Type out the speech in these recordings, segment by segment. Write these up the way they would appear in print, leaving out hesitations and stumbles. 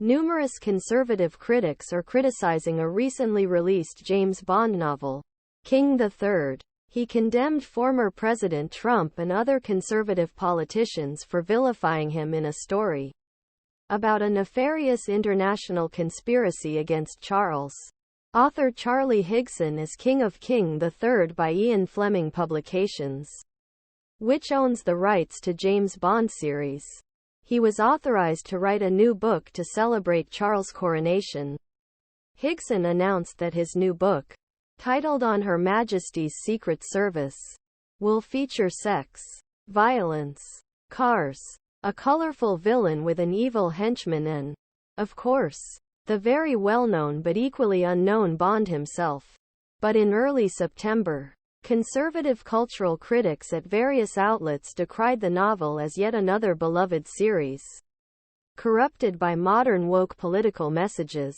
Numerous conservative critics are criticizing a recently released James Bond novel, King III. He condemned former President Trump and other conservative politicians for vilifying him in a story about a nefarious international conspiracy against Charles. Author Charlie Higson is King III by Ian Fleming Publications, which owns the rights to James Bond series. He was authorized to write a new book to celebrate Charles' coronation. Higson announced that his new book, titled On Her Majesty's Secret Service, will feature sex, violence, cars, a colorful villain with an evil henchman and, of course, the very well-known but equally unknown Bond himself. But in early September, conservative cultural critics at various outlets decried the novel as yet another beloved series, corrupted by modern woke political messages.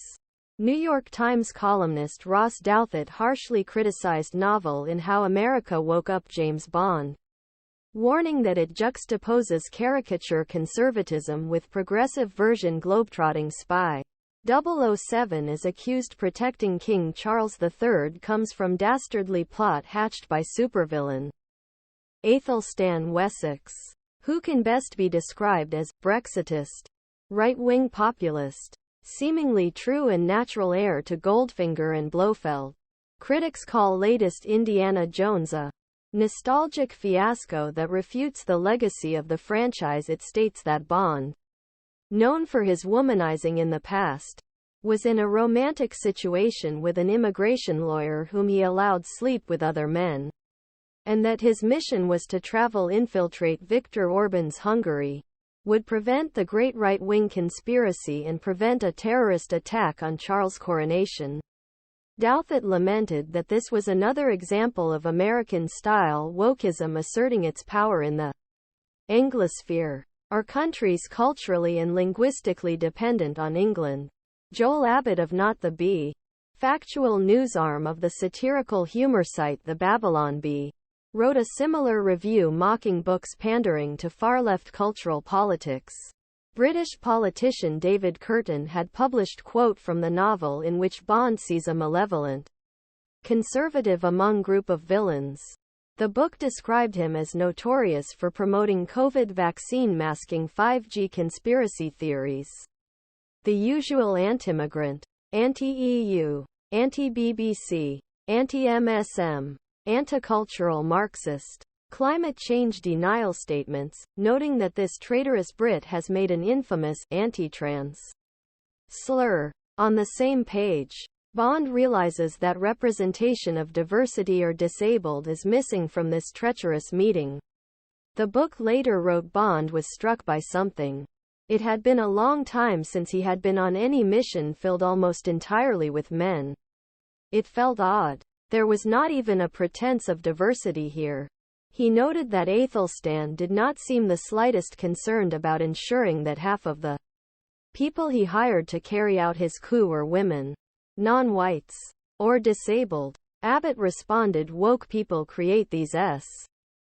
New York Times columnist Ross Douthat harshly criticized novel in How America Woke Up James Bond, warning that it juxtaposes caricature conservatism with progressive version globe-trotting spy. 007 is accused protecting King Charles III comes from dastardly plot hatched by supervillain Aethelstan Wessex, who can best be described as Brexitist, right-wing populist, seemingly true and natural heir to Goldfinger and Blofeld. Critics call latest Indiana Jones a nostalgic fiasco that refutes the legacy of the franchise. It states that Bond, known for his womanizing in the past, was in a romantic situation with an immigration lawyer whom he allowed sleep with other men, and that his mission was to infiltrate Viktor Orban's Hungary, would prevent the great right-wing conspiracy and prevent a terrorist attack on Charles' coronation. Douthat lamented that this was another example of American-style wokeism asserting its power in the Anglosphere. Are countries culturally and linguistically dependent on England? Joel Abbott of NotTheBee, factual news arm of the satirical humor site The Babylon Bee, wrote a similar review mocking books pandering to far-left cultural politics. British politician David Kurten had published quote from the novel in which Bond sees a malevolent conservative among group of villains. The book described him as notorious for promoting COVID vaccine masking 5G conspiracy theories. The usual anti-immigrant, anti-EU, anti-BBC, anti-MSM, anti-cultural Marxist, climate change denial statements, noting that this traitorous Brit has made an infamous anti-trans slur. On the same page, Bond realizes that representation of diversity or disabled is missing from this treacherous meeting. The book later wrote Bond was struck by something. It had been a long time since he had been on any mission filled almost entirely with men. It felt odd. There was not even a pretense of diversity here. He noted that Aethelstan did not seem the slightest concerned about ensuring that half of the people he hired to carry out his coup were women, non-whites, or disabled. Abbott responded, woke people create these